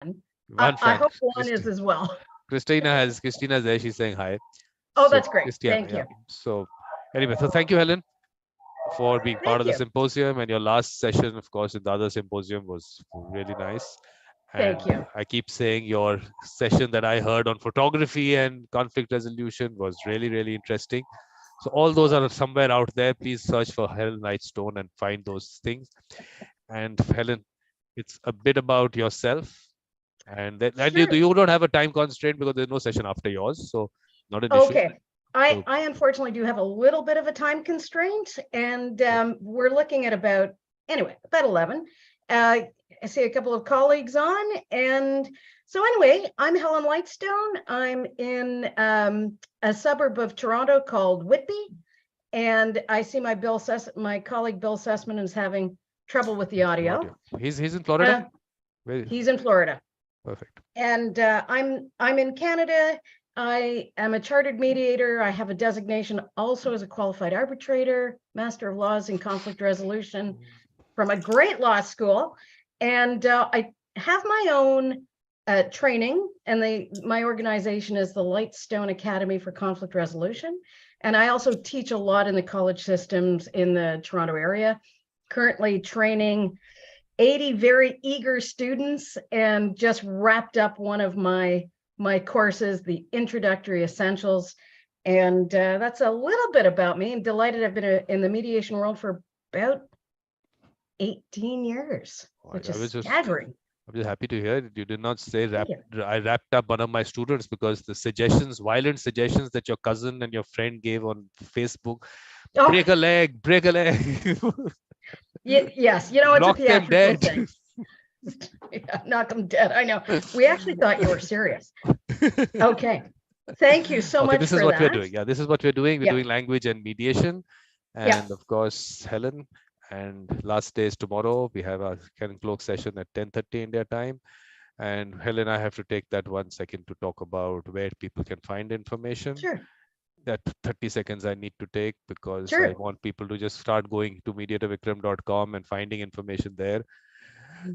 I fan. hope Juan is as well. Christina's there. She's saying hi. Oh, So that's great. Christiana, Thank yeah. you. So anyway, so thank you, Helen, for being part Thank of the you. symposium. And your last session, of course, in the other symposium was really nice. Thank And you. I keep saying your session that I heard on photography and conflict resolution was really, really interesting. So all those are somewhere out there. Please search for Helen Lightstone and find those things. And Helen, it's a bit about yourself. And you, Sure. you don't have a time constraint because there's no session after yours. So not an issue. Okay. So I unfortunately do have a little bit of a time constraint, and we're looking at about 11. I see a couple of colleagues on, and so anyway, I'm Helen Lightstone. I'm in a suburb of Toronto called Whitby, and I see my colleague Bill Sussman is having trouble with the audio. He's in Florida. He's in Florida. Perfect. And I'm in Canada. I am a chartered mediator. I have a designation also as a qualified arbitrator, Master of Laws in Conflict Resolution from a great law school. And I have my own training, and my organization is the Lightstone Academy for Conflict Resolution. And I also teach a lot in the college systems in the Toronto area, currently training 80 very eager students, and just wrapped up one of my courses, the Introductory Essentials. And that's a little bit about me. I'm delighted I've been in the mediation world for about 18 years, which is staggering. I'm just happy to hear it. You did not say I wrapped up one of my students, because the violent suggestions that your cousin and your friend gave on Facebook, break a leg. Yes, it's knock a them theatrical dead. thing. Yeah, knock them dead. I know. We actually thought you were serious. Okay. Thank you so much. This is what we're doing. Yeah, this is what we're doing. We're doing language and mediation. And of course, Helen. And last day is tomorrow. We have a Kenneth Cloke session at 10:30 India time. And Helen, I have to take that 1 second to talk about where people can find information. Sure. That 30 seconds I need to take, because I want people to just start going to mediatorvikram.com and finding information there.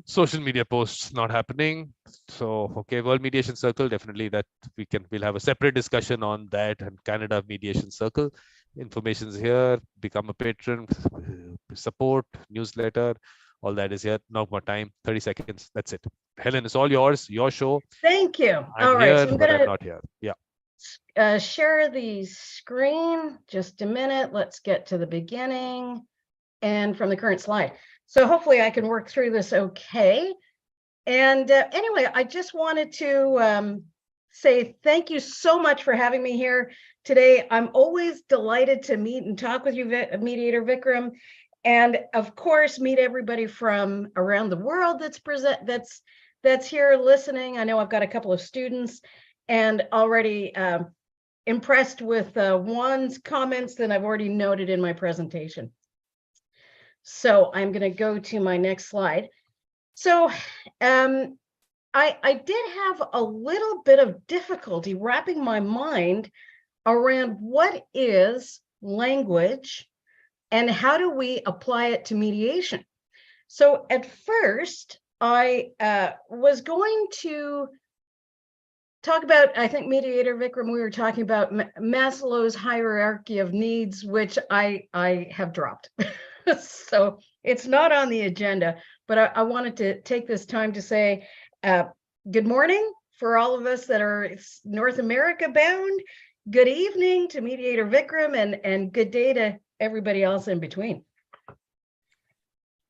Social media posts not happening. So, okay, World Mediation Circle, definitely that we'll have a separate discussion on that, and Canada Mediation Circle. Information's here. Become a patron, support, newsletter, all that is here. Not more time, 30 seconds. That's it. Helen, it's all yours, your show. Thank you. I'm here, so but I'm not here. Yeah. Share the screen. Just a minute. Let's get to the beginning and from the current slide. So hopefully I can work through this okay. And anyway, I just wanted to say thank you so much for having me here today. I'm always delighted to meet and talk with you, Mediator Vikram, and of course meet everybody from around the world that's here listening. I know I've got a couple of students, and already impressed with Juan's comments that I've already noted in my presentation. So I'm going to go to my next slide. So I did have a little bit of difficulty wrapping my mind around what is language and how do we apply it to mediation. So at first, I was going to talk about, I think, Mediator Vikram, we were talking about Maslow's hierarchy of needs, which I have dropped. So it's not on the agenda, but I wanted to take this time to say good morning for all of us that are North America bound. Good evening to Mediator Vikram, and good day to everybody else in between.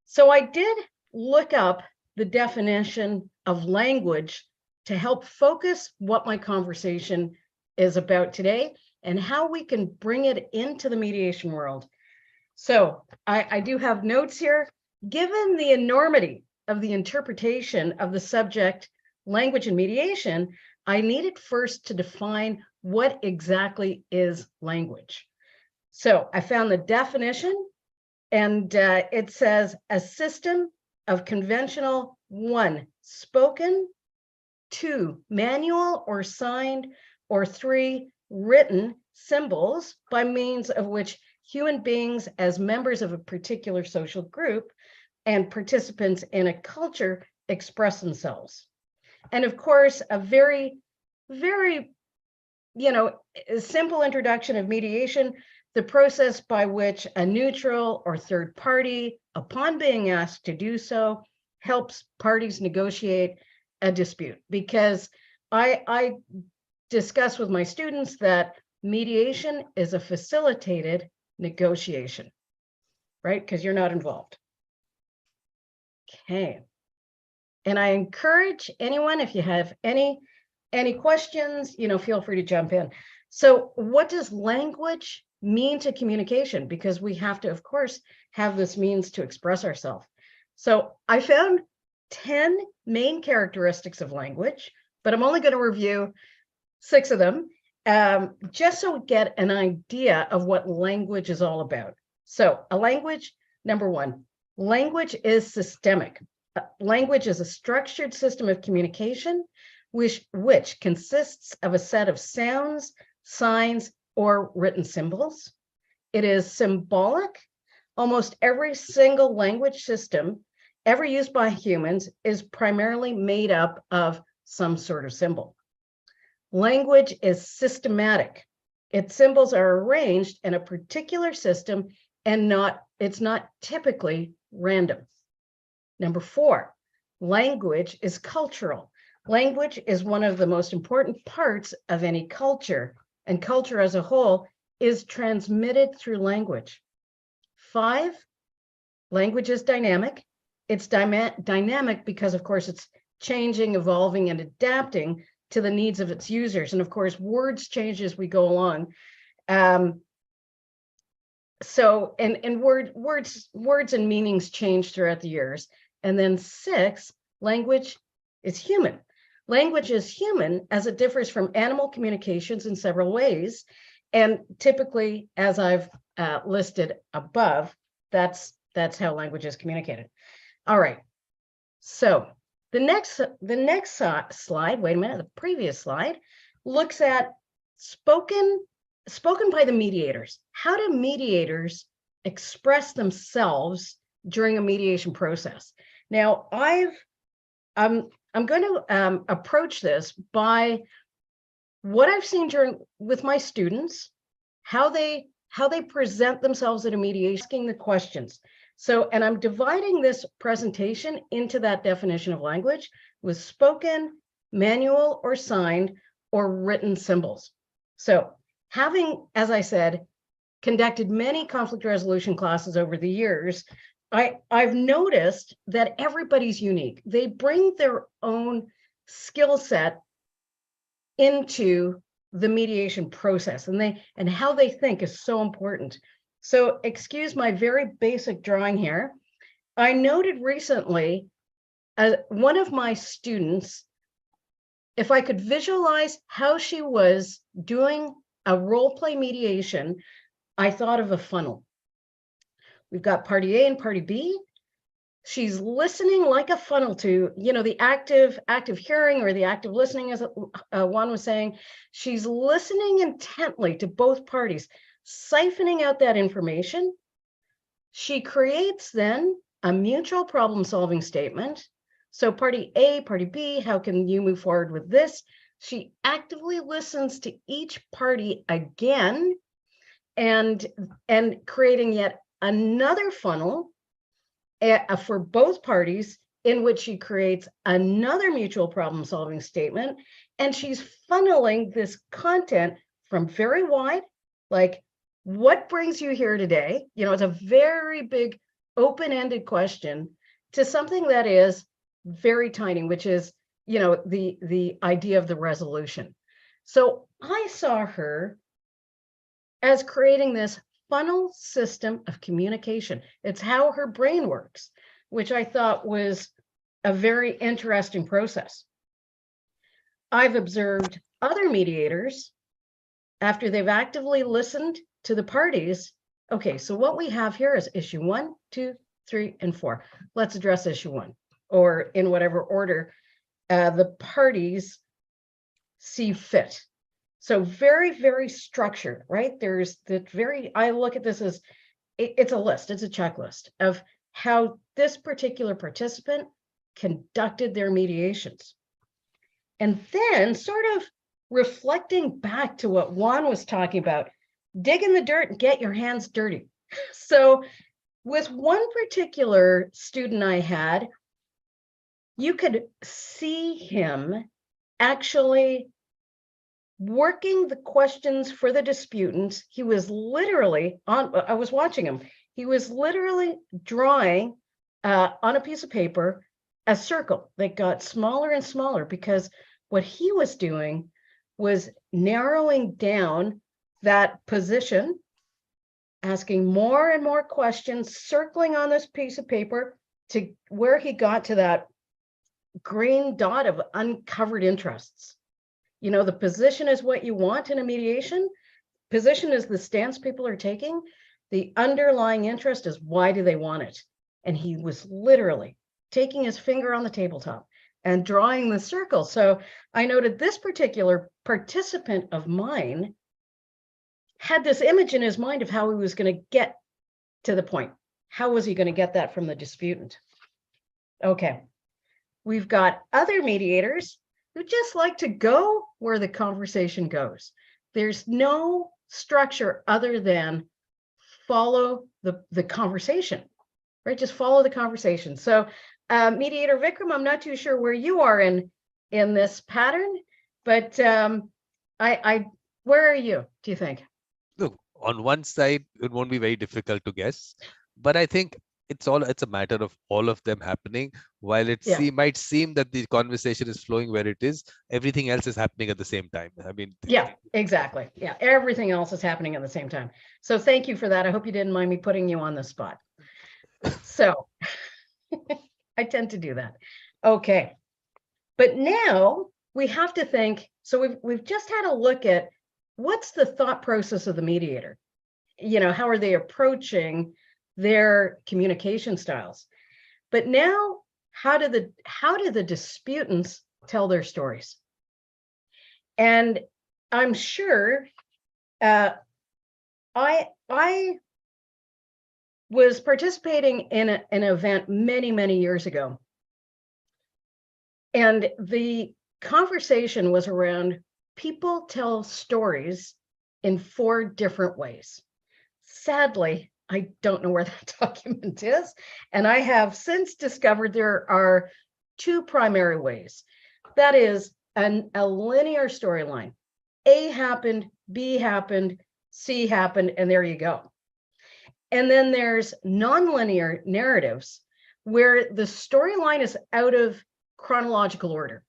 So I did look up the definition of language to help focus what my conversation is about today and how we can bring it into the mediation world. So I do have notes here. Given the enormity of the interpretation of the subject, language and mediation, I needed first to define what exactly is language. So I found the definition, and it says a system of conventional 1, spoken, 2, manual or signed, or 3, written symbols by means of which human beings as members of a particular social group and participants in a culture express themselves. And of course, a very, very, simple introduction of mediation, the process by which a neutral or third party, upon being asked to do so, helps parties negotiate a dispute. Because I discuss with my students that mediation is a facilitated negotiation, right? Because you're not involved. Okay. And I encourage anyone, if you have any questions, feel free to jump in. So what does language mean to communication? Because we have to, of course, have this means to express ourselves. So I found 10 main characteristics of language, but I'm only going to review 6 of them, just so we get an idea of what language is all about. So a language, number 1, language is systemic. Language is a structured system of communication, which consists of a set of sounds, signs, or written symbols. It is symbolic. Almost every single language system ever used by humans is primarily made up of some sort of symbol. Language is systematic. Its symbols are arranged in a particular system and it's not typically random. Number 4, language is cultural. Language is one of the most important parts of any culture, and culture as a whole is transmitted through language. 5, language is dynamic. It's dynamic because, of course, it's changing, evolving, and adapting to the needs of its users. And of course, words change as we go along. So, and words and meanings change throughout the years. And then 6, language is human. Language is human as it differs from animal communications in several ways. And typically, as I've listed above, that's how language is communicated. All right. So the next slide, wait a minute, the previous slide looks at spoken by the mediators. How do mediators express themselves during a mediation process? Now, I'm going to approach this by what I've seen with my students, how they present themselves at a mediation, asking the questions. So, and I'm dividing this presentation into that definition of language with spoken, manual, or signed, or written symbols. So, having, as I said, conducted many conflict resolution classes over the years, I've noticed that everybody's unique. They bring their own skill set into the mediation process, and how they think is so important. So excuse my very basic drawing here. I noted recently, one of my students, if I could visualize how she was doing a role play mediation, I thought of a funnel. We've got party A and party B. She's listening like a funnel to, the active hearing or the active listening, as Juan was saying. She's listening intently to both parties, siphoning out that information. She creates then a mutual problem-solving statement. So party A, party B, how can you move forward with this? She actively listens to each party again and creating yet another funnel for both parties, in which she creates another mutual problem-solving statement. And she's funneling this content from very wide, like, what brings you here today? It's a very big open-ended question, to something that is very tiny, which is, the idea of the resolution. So I saw her as creating this funnel system of communication. It's how her brain works, which I thought was a very interesting process. I've observed other mediators, after they've actively listened to the parties. Okay, so what we have here is issue 1, 2, 3, and 4. Let's address issue 1, or in whatever order the parties see fit. So very, very structured, right? There's I look at this as, it's a list, it's a checklist of how this particular participant conducted their mediations. And then sort of reflecting back to what Juan was talking about, dig in the dirt and get your hands dirty. So with one particular student I had, you could see him actually working the questions for the disputants. He was literally I was watching him. He was literally drawing on a piece of paper a circle that got smaller and smaller, because what he was doing was narrowing down that position, asking more and more questions, circling on this piece of paper to where he got to that green dot of uncovered interests. You know, the position is what you want in a mediation. Position is the stance people are taking. The underlying interest is, why do they want it? And he was literally taking his finger on the tabletop and drawing the circle. So I noted this particular participant of mine had this image in his mind of how he was going to get to the point. How was he going to get that from the disputant? Okay. We've got other mediators who just like to go where the conversation goes. There's no structure other than follow the conversation, right? Just follow the conversation. So Mediator Vikram, I'm not too sure where you are in this pattern, but where are you, do you think? Look, on one side, it won't be very difficult to guess, but I think it's a matter of all of them happening. While it might seem that the conversation is flowing where it is, everything else is happening at the same time. I mean, yeah, exactly. Yeah, everything else is happening at the same time. So thank you for that. I hope you didn't mind me putting you on the spot. So I tend to do that. Okay. But now we have to think, so we've just had a look at what's the thought process of the mediator? You know, how are they approaching their communication styles? But now, how do the disputants tell their stories? And I'm sure I was participating in an event many years ago, and the conversation was around people tell stories in 4 different ways. Sadly, I don't know where that document is, and I have since discovered there are 2 primary ways. That is a linear storyline. A happened, B happened, C happened, and there you go. And then there's nonlinear narratives where the storyline is out of chronological order.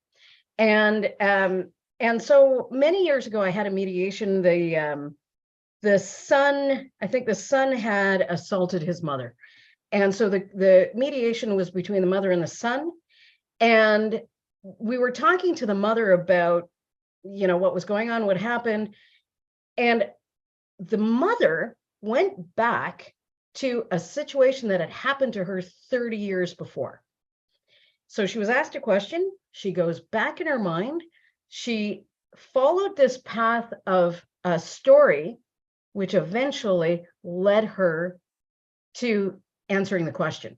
And so many years ago, I had a mediation. The son, I think the son had assaulted his mother. And so the mediation was between the mother and the son. And we were talking to the mother about, you know, what was going on, what happened. And the mother went back to a situation that had happened to her 30 years before. So she was asked a question. She goes back in her mind. She followed this path of a story, which eventually led her to answering the question.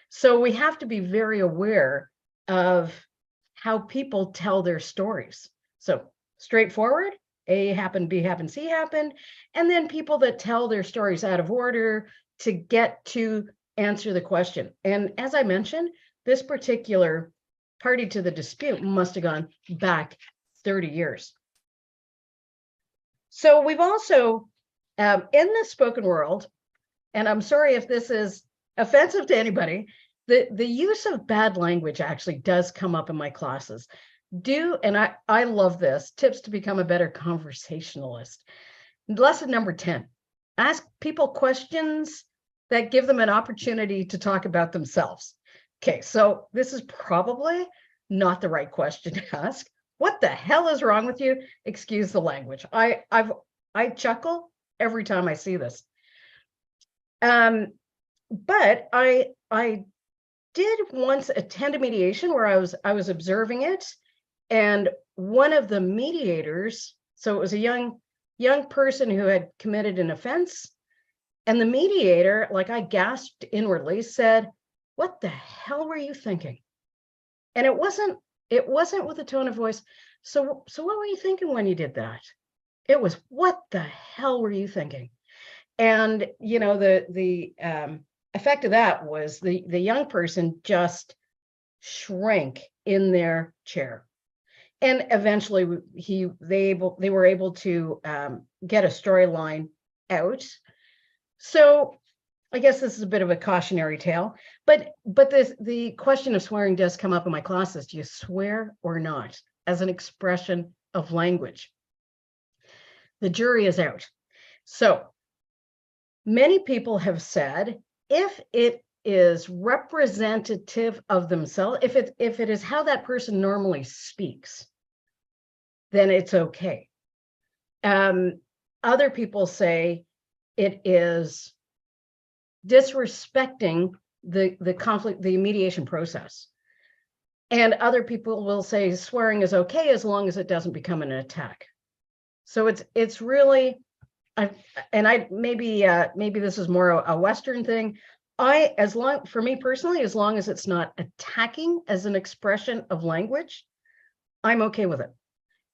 So we have to be very aware of how people tell their stories. So straightforward, A happened, B happened, C happened, and then people that tell their stories out of order to get to answer the question. And as I mentioned, this particular party to the dispute must have gone back 30 years. So we've also, in the spoken world, and I'm sorry if this is offensive to anybody, the use of bad language actually does come up in my classes. And I love this, tips to become a better conversationalist. Lesson number 10, ask people questions that give them an opportunity to talk about themselves. Okay, so this is probably not the right question to ask. What the hell is wrong with you? Excuse the language. I chuckle every time I see this. But I did once attend a mediation where I was observing it, and one of the mediators, so it was a young person who had committed an offense, and the mediator, like I gasped inwardly, said, "What the hell were you thinking?" And it wasn't It wasn't with a tone of voice. So what were you thinking when you did that? It was, what the hell were you thinking? And, the effect of that was the young person just shrank in their chair. And eventually they were able to get a storyline out. So I guess this is a bit of a cautionary tale, but the question of swearing does come up in my classes. Do you swear or not as an expression of language? The jury is out. So many people have said, if it is representative of themselves, if it is how that person normally speaks, then it's okay. Other people say it is disrespecting the conflict, the mediation process. And other people will say swearing is okay as long as it doesn't become an attack. So it's really, maybe this is more a Western thing. For me personally, as long as it's not attacking as an expression of language, I'm okay with it.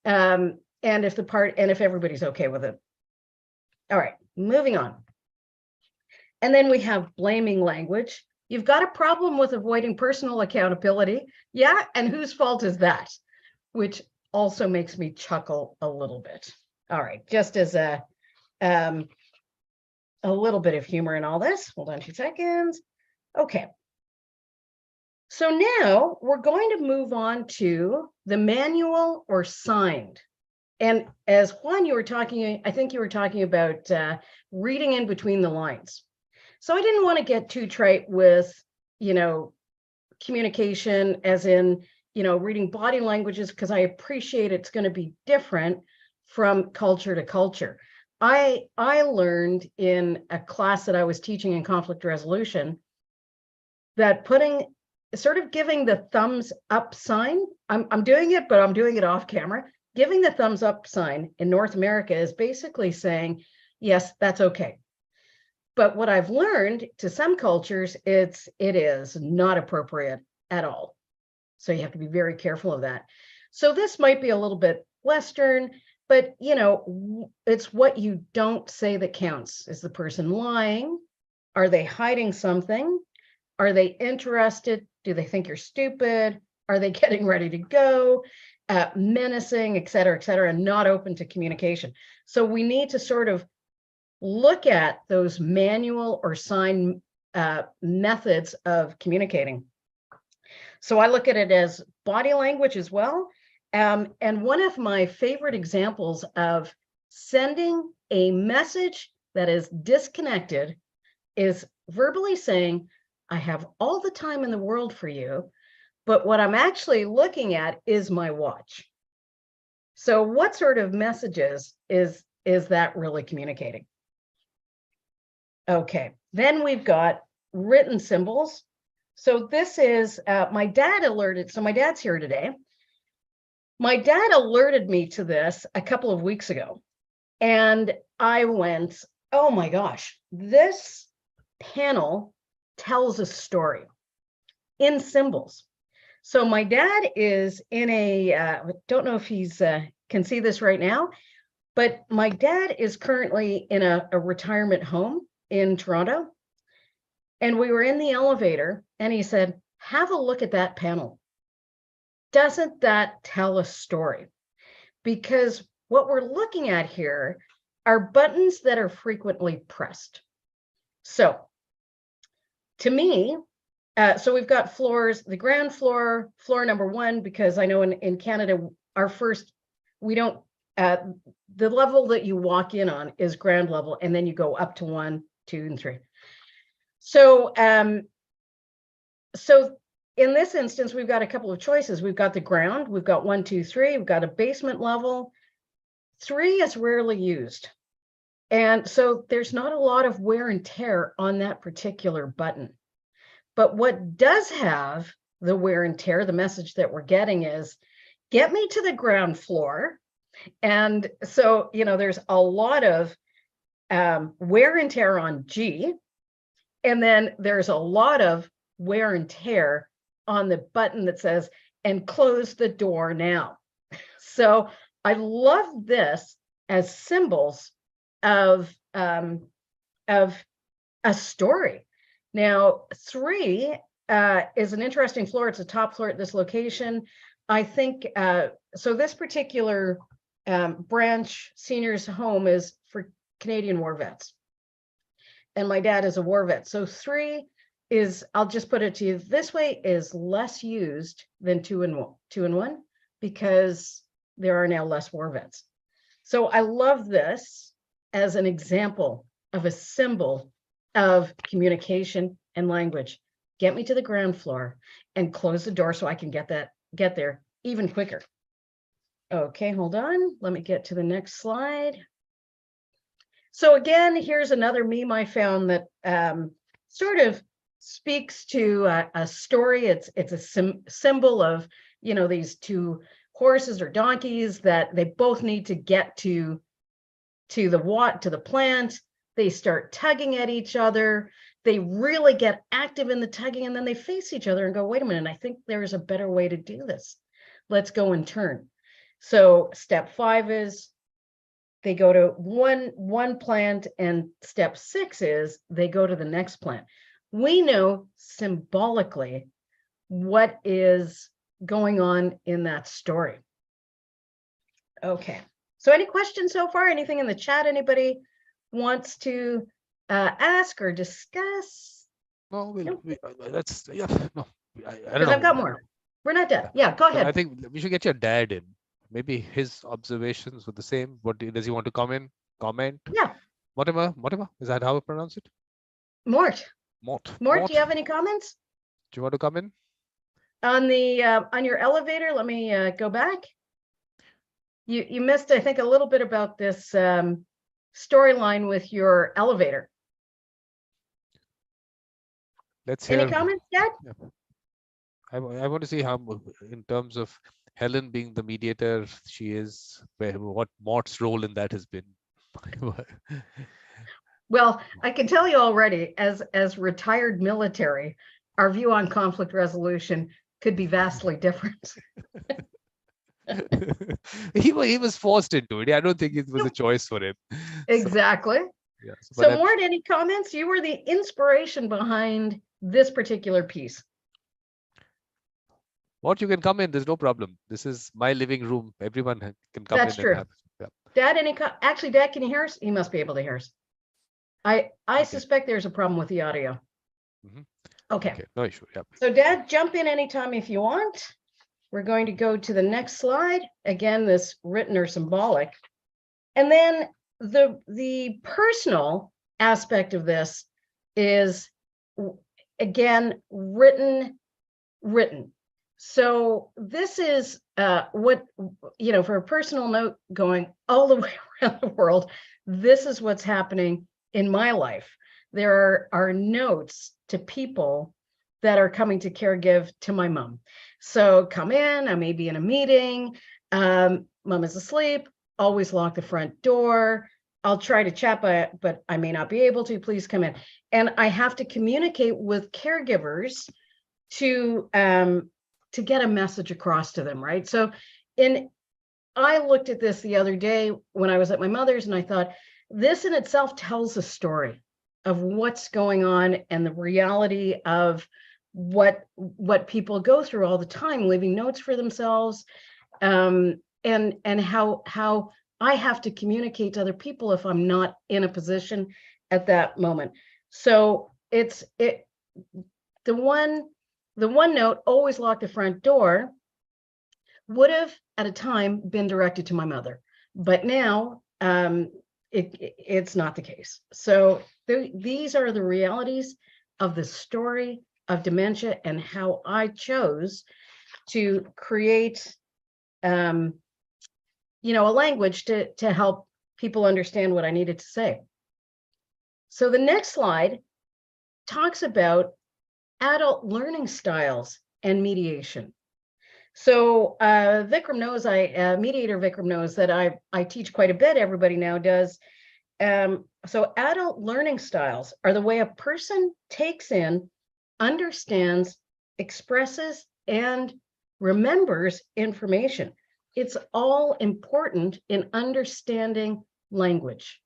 And if everybody's okay with it. All right, moving on. And then we have blaming language. You've got a problem with avoiding personal accountability. Yeah, and whose fault is that? Which also makes me chuckle a little bit. All right, just as a little bit of humor in all this. Hold on 2 seconds. Okay. So now we're going to move on to the manual or signed. And as Juan, I think you were talking about reading in between the lines. So I didn't want to get too trite with, communication as in, reading body languages, because I appreciate it's going to be different from culture to culture. I learned in a class that I was teaching in conflict resolution that giving the thumbs up sign, I'm doing it, but I'm doing it off camera. Giving the thumbs up sign in North America is basically saying, yes, that's okay. But what I've learned, to some cultures, it is not appropriate at all. So you have to be very careful of that. So this might be a little bit Western, but it's what you don't say that counts. Is the person lying? Are they hiding something? Are they interested? Do they think you're stupid? Are they getting ready to go? Menacing, et cetera, not open to communication. So we need to sort of look at those manual or sign methods of communicating. So I look at it as body language as well. And one of my favorite examples of sending a message that is disconnected is verbally saying, I have all the time in the world for you, but what I'm actually looking at is my watch. So what sort of messages is that really communicating? Okay, then we've got written symbols. So this is my dad alerted. So my dad's here today. My dad alerted me to this a couple of weeks ago. And I went, oh my gosh, this panel tells a story in symbols. So my dad is in I don't know if he's can see this right now, but my dad is currently in a retirement home in Toronto. And we were in the elevator and he said, have a look at that panel. Doesn't that tell a story? Because what we're looking at here are buttons that are frequently pressed. So to me, so we've got floors, the ground floor, floor number 1, because I know in Canada, we don't, the level that you walk in on is ground level, and then you go up to 1, 2, and 3. So, so in this instance, we've got a couple of choices. We've got the ground, we've got 1, 2, 3, we've got a basement level. 3 is rarely used. And so there's not a lot of wear and tear on that particular button. But what does have the wear and tear, the message that we're getting is, get me to the ground floor. And so, there's a lot of wear and tear on G. And then there's a lot of wear and tear on the button that says, and close the door now. So I love this as symbols of a story. Now, 3 is an interesting floor. It's a top floor at this location. I think, so this particular branch seniors home is for Canadian war vets. And my dad is a war vet. So 3 is, I'll just put it to you this way, is less used than 2 and 1 because there are now less war vets. So I love this as an example of a symbol of communication and language. Get me to the ground floor and close the door so I can get there even quicker. Okay, hold on. Let me get to the next slide. So again, here's another meme I found that sort of speaks to a story. It's a symbol of, you know, these 2 horses or donkeys that they both need to get to the plant. They start tugging at each other. They really get active in the tugging, and then they face each other and go, wait a minute, I think there's a better way to do this. Let's go and turn. So step 5 is they go to one plant, and step 6 is they go to the next plant. We know symbolically what is going on in that story. Okay, so any questions so far? Anything in the chat anybody wants to ask or discuss? No, that's, yeah, no, I don't know. Because I've got more. We're not done. Yeah, go ahead. I think we should get your dad in. Maybe his observations were the same. What does he want to comment? Yeah. Mortimer, is that how I pronounce it? Mort, Mort, do you have any comments? Do you want to come in? On the on your elevator, let me go back. You missed, I think, a little bit about this storyline with your elevator. Let's hear. Any comments, Dad? Yeah. I want to see how, in terms of Helen being the mediator, she is, what Mort's role in that has been. Well, I can tell you already, as retired military, our view on conflict resolution could be vastly different. he was forced into it. I don't think it was a choice for him. Exactly. Yeah, so Mort, any comments? You were the inspiration behind this particular piece. Mort, you can come in. There's no problem. This is my living room. Everyone can come That's in. True. And have, yeah. Dad, actually, Dad, can you hear us? He must be able to hear us. I okay. Suspect there's a problem with the audio. Okay. No issue. Yeah. So Dad, jump in anytime if you want. We're going to go to the next slide. Again, this written or symbolic. And then the personal aspect of this is, again, written. So this is what, you know, for a personal note going all the way around the world, this is what's happening in my life. There are notes to people that are coming to caregive to my mom. So come in, I may be in a meeting, mom is asleep, always lock the front door. I'll try to chat, but I may not be able to, please come in. And I have to communicate with caregivers to get a message across to them, right? So I looked at this the other day when I was at my mother's, and I thought, this in itself tells a story of what's going on and the reality of what people go through all the time, leaving notes for themselves, and how I have to communicate to other people if I'm not in a position at that moment. So the one note, always lock the front door, would have at a time been directed to my mother, but now it's not the case. So these are the realities of the story of dementia and how I chose to create a language to help people understand what I needed to say. So the next slide talks about adult learning styles and mediation. So Vikram knows, Mediator Vikram knows that I teach quite a bit, everybody now does. So adult learning styles are the way a person takes in, understands, expresses, and remembers information. It's all important in understanding language.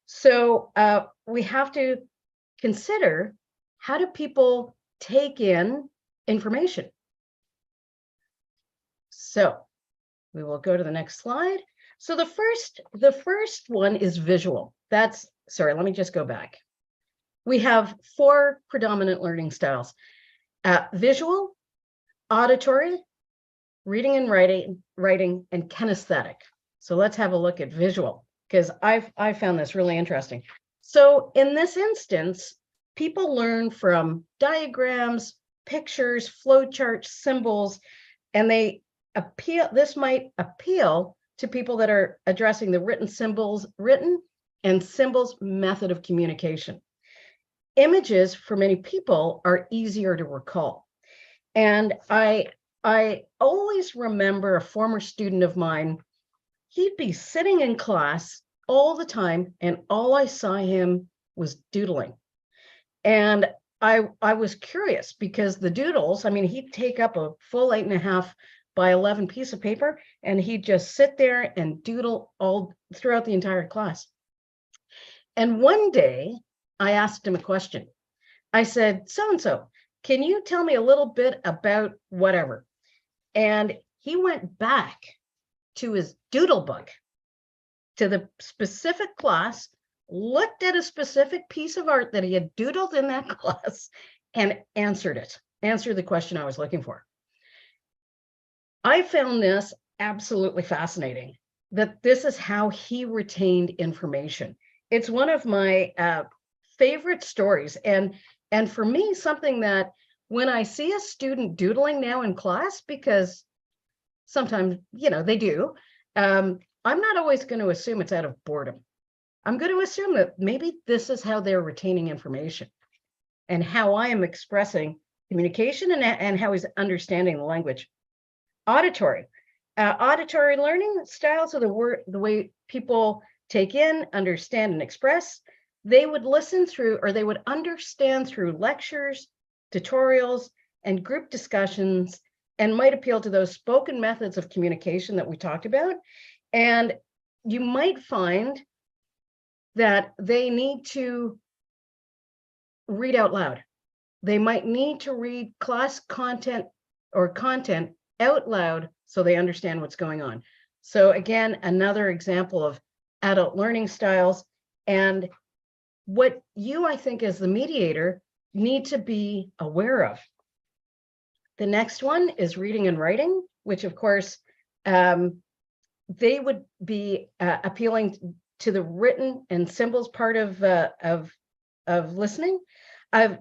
So we have to consider, how do people take in information? So we will go to the next slide. So the first one is visual. Sorry, let me just go back. We have 4 predominant learning styles: visual, auditory, reading and writing, and kinesthetic. So let's have a look at visual, because I found this really interesting. So in this instance, people learn from diagrams, pictures, flowcharts, symbols, and this might appeal to people that are addressing the written and symbols method of communication. Images for many people are easier to recall. And I always remember a former student of mine. He'd be sitting in class all the time, and all I saw him was doodling. And I was curious, because the doodles, I mean, he'd take up a full 8.5 by 11 piece of paper, and he'd just sit there and doodle all throughout the entire class. And one day I asked him a question. I said, so-and-so, can you tell me a little bit about whatever? And he went back to his doodle book, to the specific class, looked at a specific piece of art that he had doodled in that class, and answered the question I was looking for. I found this absolutely fascinating, that this is how he retained information. It's one of my favorite stories. And for me, something that when I see a student doodling now in class, because sometimes, they do, I'm not always going to assume it's out of boredom. I'm going to assume that maybe this is how they're retaining information, and how I am expressing communication, and how he's understanding the language. Auditory learning styles are the way people take in, understand, and express. They would listen through, or they would understand through lectures, tutorials, and group discussions, and might appeal to those spoken methods of communication that we talked about. And you might find that they need to read out loud. They might need to read class content out loud so they understand what's going on. So again, another example of adult learning styles, and what you, I think, as the mediator, need to be aware of. The next one is reading and writing, which of course, they would be appealing to the written and symbols part of listening. I've,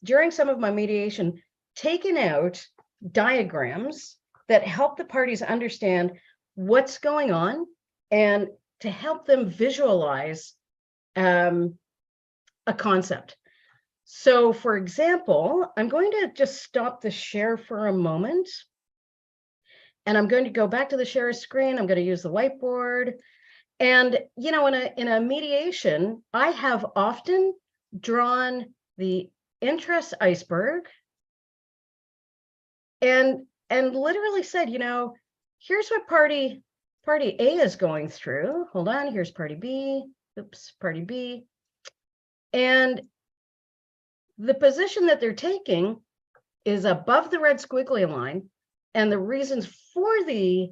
during some of my mediation, taken out diagrams that help the parties understand what's going on, and to help them visualize a concept. So for example, I'm going to just stop the share for a moment, and I'm going to go back to the share screen. I'm going to use the whiteboard. And, in a mediation, I have often drawn the interest iceberg and literally said, here's what party A is going through. Hold on, here's party B. Oops, party B. And the position that they're taking is above the red squiggly line, and the reasons for the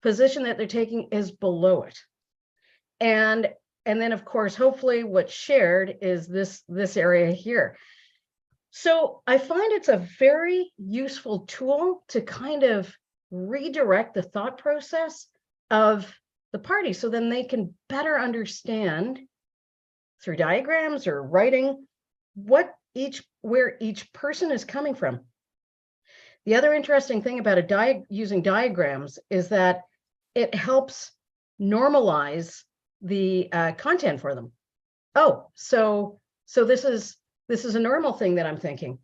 position that they're taking is below it. And then, of course, hopefully what's shared is this area here. So I find it's a very useful tool to kind of redirect the thought process of the party, so then they can better understand through diagrams or writing where each person is coming from. The other interesting thing about using diagrams is that it helps normalize the content for them. Oh, so this is a normal thing that I'm thinking.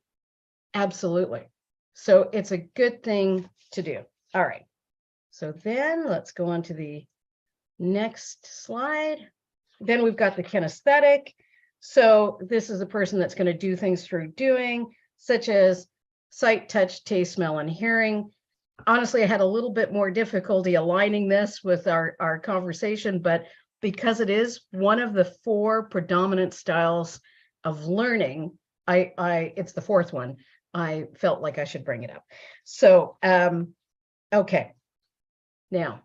Absolutely. So it's a good thing to do. All right. So then let's go on to the next slide. Then we've got the kinesthetic. So this is a person that's going to do things through doing, such as sight, touch, taste, smell, and hearing. Honestly, I had a little bit more difficulty aligning this with our conversation, but because it is one of the 4 predominant styles of learning, it's the 4th one. I felt like I should bring it up. So, okay. Now,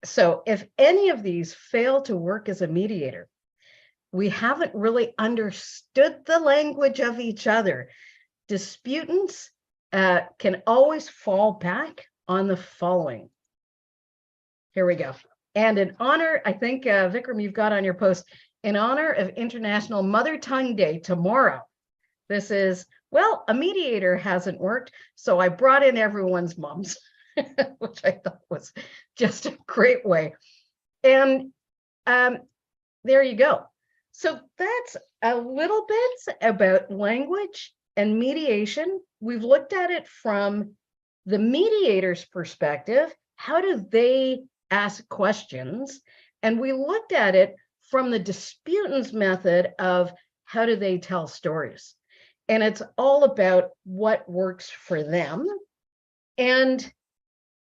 so if any of these fail to work as a mediator, we haven't really understood the language of each other. Disputants can always fall back on the following. Here we go. And in honor, I think, Vikram, you've got on your post, in honor of International Mother Tongue Day tomorrow. This is, well, a mediator hasn't worked, so I brought in everyone's moms, which I thought was just a great way. And there you go. So that's a little bit about language and mediation. We've looked at it from the mediator's perspective. How do they ask questions? And we looked at it from the disputant's method of how do they tell stories? And it's all about what works for them. And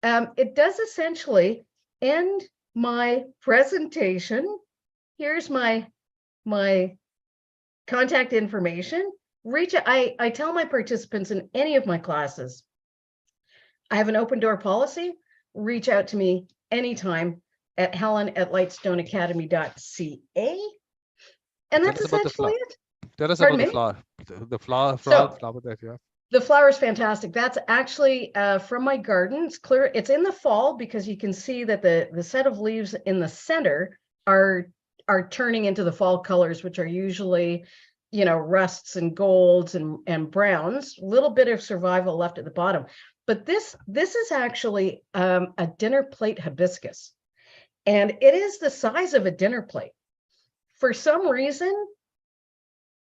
it does essentially end my presentation. Here's my contact information. I tell my participants in any of my classes, I have an open door policy. Reach out to me anytime at helen@lightstoneacademy.ca. And that's essentially it. Tell us about the flower. The flower that you have. The flower is fantastic. That's actually from my garden. It's clear. It's in the fall because you can see that the set of leaves in the center are turning into the fall colors, which are usually, rusts and golds and browns. A little bit of survival left at the bottom. But this is actually a dinner plate hibiscus. And it is the size of a dinner plate. For some reason,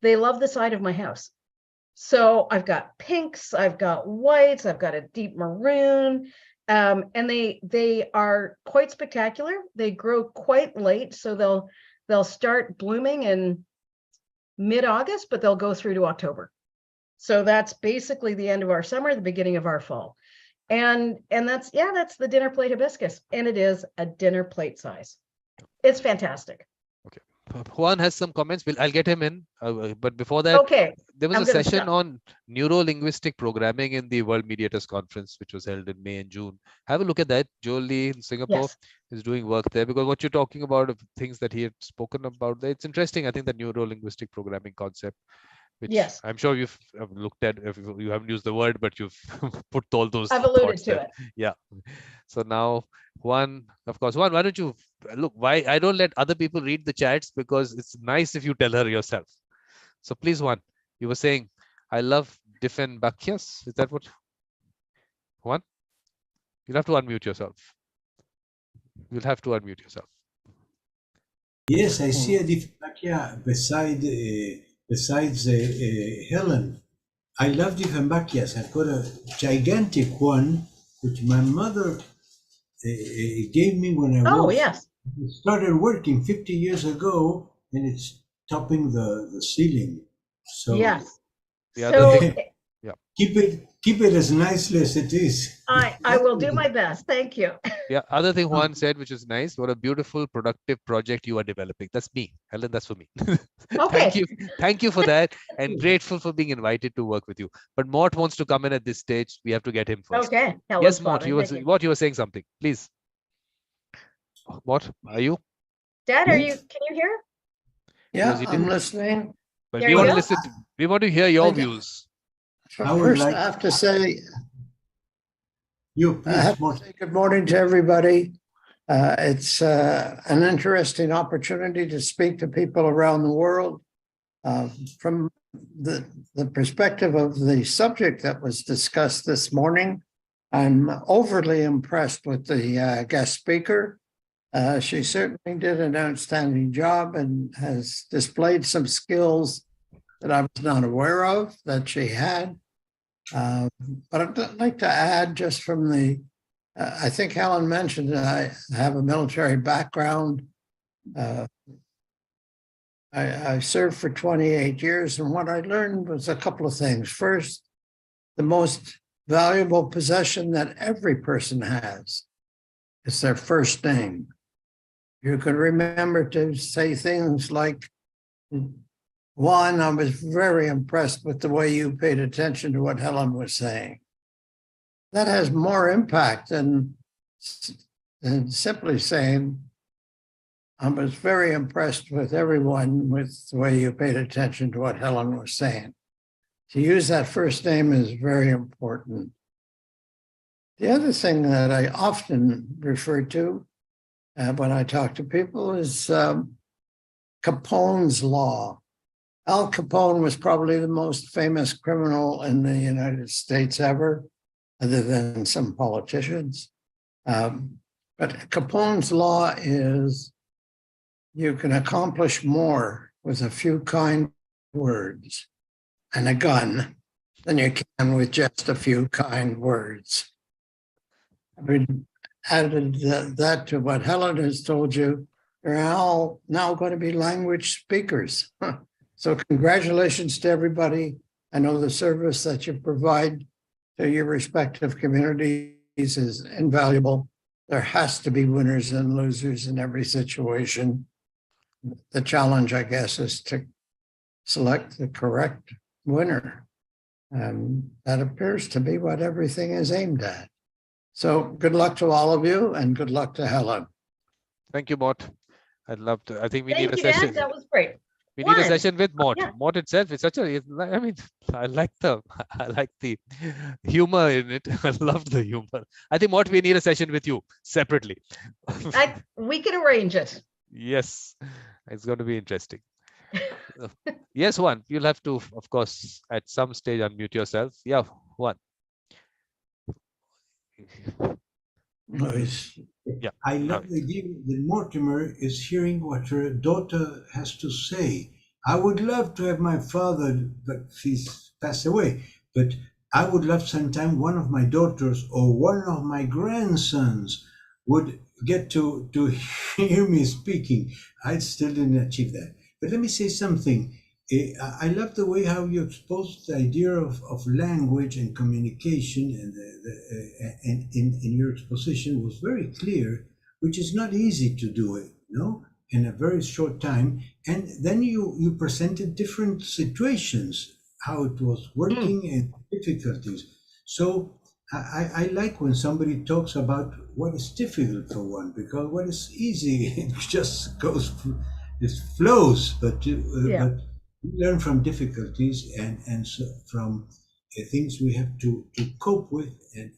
they love the side of my house. So I've got pinks, I've got whites, I've got a deep maroon, and they are quite spectacular. They grow quite late, so they'll start blooming in mid-August, but they'll go through to October. So that's basically the end of our summer, the beginning of our fall. And that's the dinner plate hibiscus, and it is a dinner plate size. It's fantastic. Okay. Juan has some comments. I'll get him in. But before that, there was a session on neuro-linguistic programming in the World Mediators Conference, which was held in May and June. Have a look at that. Jolie in Singapore is doing work there, because what you're talking about, things that he had spoken about there, it's interesting. I think the neuro-linguistic programming concept, which I'm sure you've looked at, if you haven't used the word, but you've put all those I've alluded to it. Yeah. So now, Juan, of course, Juan, why don't you look? Why I don't let other people read the chats, because it's nice if you tell her yourself. So please, Juan, you were saying, I love Dieffenbachs. Is that what? Juan, you'll have to unmute yourself. You'll have to unmute yourself. Yes, I see a Dieffenbachia besides Helen. I love Dieffenbachs. I've got a gigantic one, which my mother gave me when I started working 50 years ago, and it's topping the ceiling. So keep it as nicely as it is. I will do my best. Thank you. Other thing Juan said, which is nice, what a beautiful, productive project you are developing. That's me, Helen. That's for me. Thank you for that, and grateful for being invited to work with you. But Mort wants to come in at this stage. We have to get him first. Okay. Yes, Mort. You were saying something, please. Mort, are you? Dad, can you hear? Yeah, I'm listening. But we want to listen. We want to hear your views. First, I have to say, good morning to everybody. It's an interesting opportunity to speak to people around the world. From the perspective of the subject that was discussed this morning, I'm overly impressed with the guest speaker. She certainly did an outstanding job and has displayed some skills that I was not aware of that she had. But I'd like to add, just from I think Helen mentioned that I have a military background. I served for 28 years, and what I learned was a couple of things. First, the most valuable possession that every person has is their first name. You can remember to say things like, Juan, I was very impressed with the way you paid attention to what Helen was saying. That has more impact than simply saying, I was very impressed with everyone with the way you paid attention to what Helen was saying. To use that first name is very important. The other thing that I often refer to when I talk to people is Capone's law. Al Capone was probably the most famous criminal in the United States ever, other than some politicians. But Capone's law is you can accomplish more with a few kind words and a gun than you can with just a few kind words. I mean, added that to what Helen has told you, you're all now going to be language speakers. So congratulations to everybody. I know the service that you provide to your respective communities is invaluable. There has to be winners and losers in every situation. The challenge, I guess, is to select the correct winner. And that appears to be what everything is aimed at. So good luck to all of you and good luck to Helen. Thank you, Mort. I'd love to. I think we Thank need a you, session. Ed. That was great. We need a One. session with Mort. Yeah. Mort itself is such a, I mean, I like the humor in it. I love the humor. I think Mort, we need a session with you separately. We can arrange it. Yes, it's going to be interesting. Yes, Juan, you'll have to, of course, at some stage unmute yourself. Yeah, Juan. Yeah. I love the idea that Mortimer is hearing what her daughter has to say. I would love to have my father, but he's passed away. But I would love sometime one of my daughters or one of my grandsons would get to hear me speaking. I still didn't achieve that. But let me say something. I love the way how you exposed the idea of language and communication, and in your exposition was very clear, which is not easy to do it, in a very short time. And then you presented different situations, how it was working and difficulties. So I like when somebody talks about what is difficult for one, because what is easy, it just goes, it flows, but we learn from difficulties and so from things we have to cope with and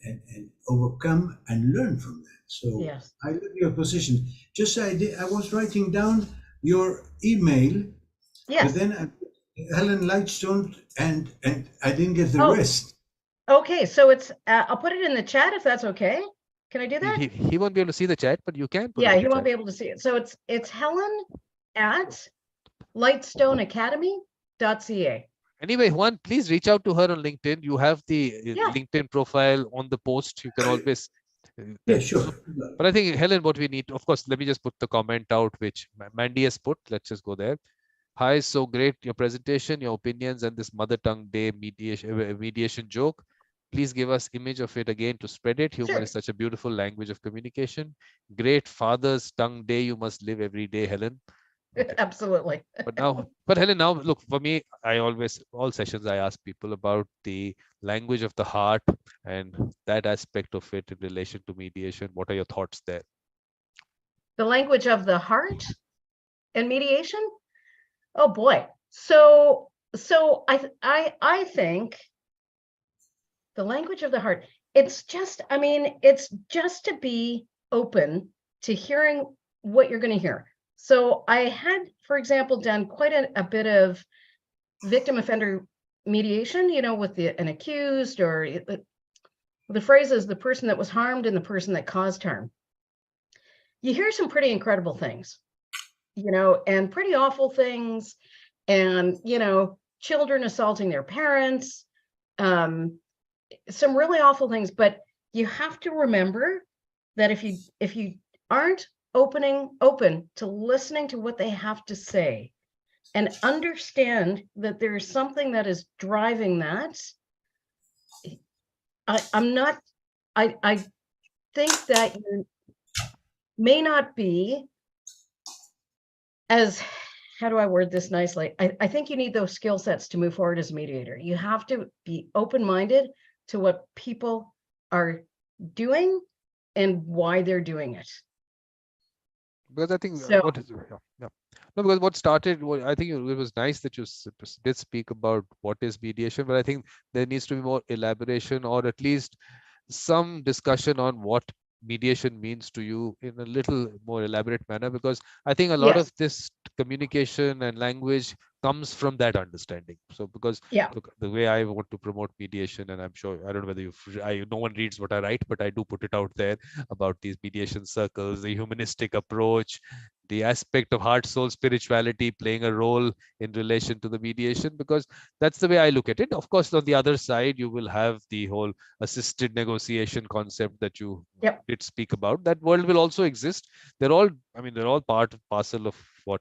overcome and learn from that. So yes. I love your position. Just I was writing down your email, Yes. but then Helen Lightstone and I didn't get the rest. Okay, so it's I'll put it in the chat if that's okay. Can I do that? He won't be able to see the chat, but you can. Yeah, he won't be able to see it. So it's Helen at lightstoneacademy.ca. Anyway, Juan, please reach out to her on LinkedIn. You have the LinkedIn profile on the post. You can always. Yeah, sure. But I think, Helen, what we need, of course, let me just put the comment out, which Mandi has put. Let's just go there. Hi, so great, your presentation, your opinions, and this Mother Tongue Day mediation joke. Please give us image of it again to spread it. Humor is such a beautiful language of communication. Great Father's Tongue Day you must live every day, Helen. Okay. Absolutely. But Helen, now look, for me, I always, all sessions I ask people about the language of the heart and that aspect of it in relation to mediation. What are your thoughts there? The language of the heart and mediation? Oh boy. So I think the language of the heart, it's just to be open to hearing what you're going to hear. So I had, for example, done quite a bit of victim offender mediation, with an accused, or the phrase is the person that was harmed and the person that caused harm. You hear some pretty incredible things, and pretty awful things, and, children assaulting their parents, some really awful things. But you have to remember that if you aren't open to listening to what they have to say and understand that there's something that is driving that, I'm not, I think that you may not be as, how do I word this nicely? I think you need those skill sets to move forward as a mediator. You have to be open-minded to what people are doing and why they're doing it. Because I think So, what is no, because what started, I think it was nice that you did speak about what is mediation, but I think there needs to be more elaboration, or at least some discussion on what mediation means to you in a little more elaborate manner, because I think a lot yes, of this communication and language comes from that understanding. So because yeah, look, the way I want to promote mediation, and I'm sure, I don't know whether no one reads what I write, but I do put it out there about these mediation circles, the humanistic approach, the aspect of heart, soul, spirituality playing a role in relation to the mediation, because that's the way I look at it. Of course, on the other side, you will have the whole assisted negotiation concept that you did speak about. That world will also exist. They're all, I mean, they're all part and parcel of what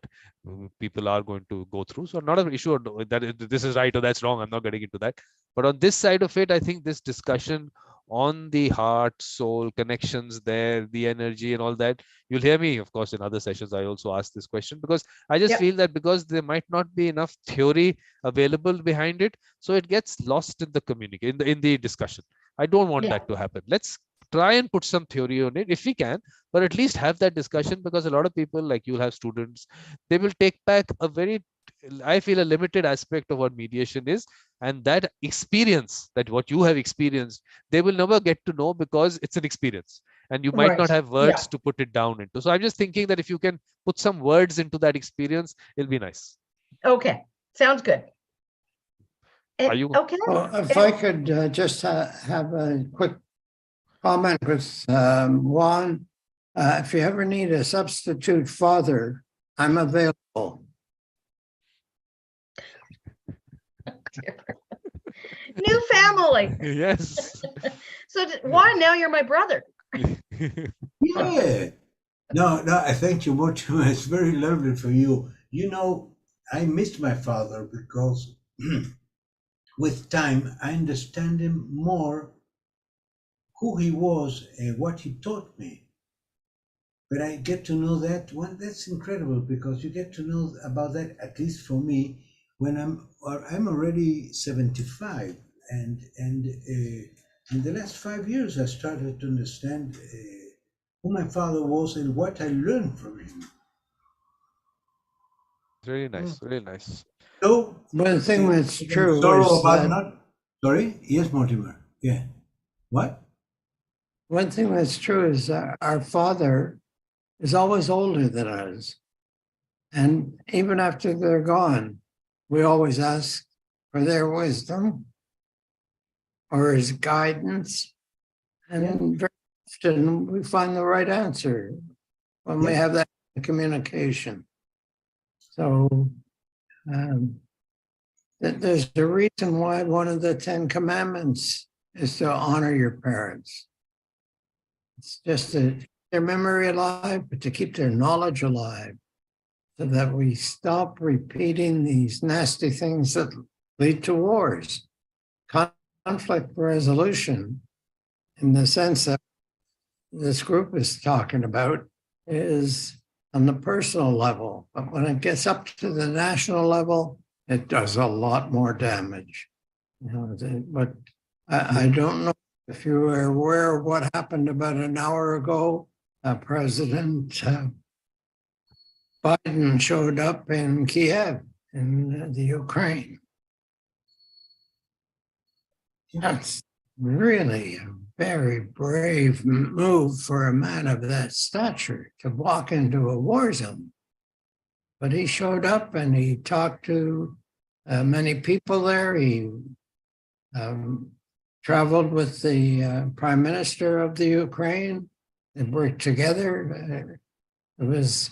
people are going to go through. So not an issue that this is right or that's wrong. I'm not getting into that. But on this side of it, I think this discussion on the heart, soul connections there, the energy and all that, you'll hear me, of course, in other sessions. I also ask this question because I just feel that because there might not be enough theory available behind it, so it gets lost in the communication, in the discussion. I don't want that to happen. Let's try and put some theory on it if we can, but at least have that discussion, because a lot of people, like you'll have students, they will take back a very, I feel, a limited aspect of what mediation is, and that experience, that what you have experienced, they will never get to know because it's an experience and you might not have words to put it down into. So I'm just thinking that if you can put some words into that experience, it'll be nice. Okay, sounds good. Are you okay? Well, if I could just have a quick comment with Juan. If you ever need a substitute father, I'm available. New family. Yes. So why now you're my brother? Yeah. No, I thank you much. It's very lovely for you. You know, I missed my father because with time, I understand him more, who he was and what he taught me. But I get to know that one. That's incredible, because you get to know about that, at least for me, when I'm already 75, and in the last 5 years I started to understand who my father was and what I learned from him. Really nice, really nice. So one thing that's true sorrow is about that, not. Sorry, yes, Mortimer. Yeah. What? one thing that's true is our father is always older than us. And even after they're gone, we always ask for their wisdom or his guidance. And very often we find the right answer when we have that communication. So there's a reason why one of the 10 Commandments is to honor your parents. It's just to keep their memory alive, but to keep their knowledge alive, so that we stop repeating these nasty things that lead to wars. Conflict resolution, in the sense that this group is talking about, is on the personal level. But when it gets up to the national level, it does a lot more damage. But I don't know if you were aware of what happened about an hour ago. President Biden showed up in Kiev, in the Ukraine. That's really a very brave move for a man of that stature, to walk into a war zone. But he showed up and he talked to many people there. He traveled with the prime minister of the Ukraine. They worked together. It was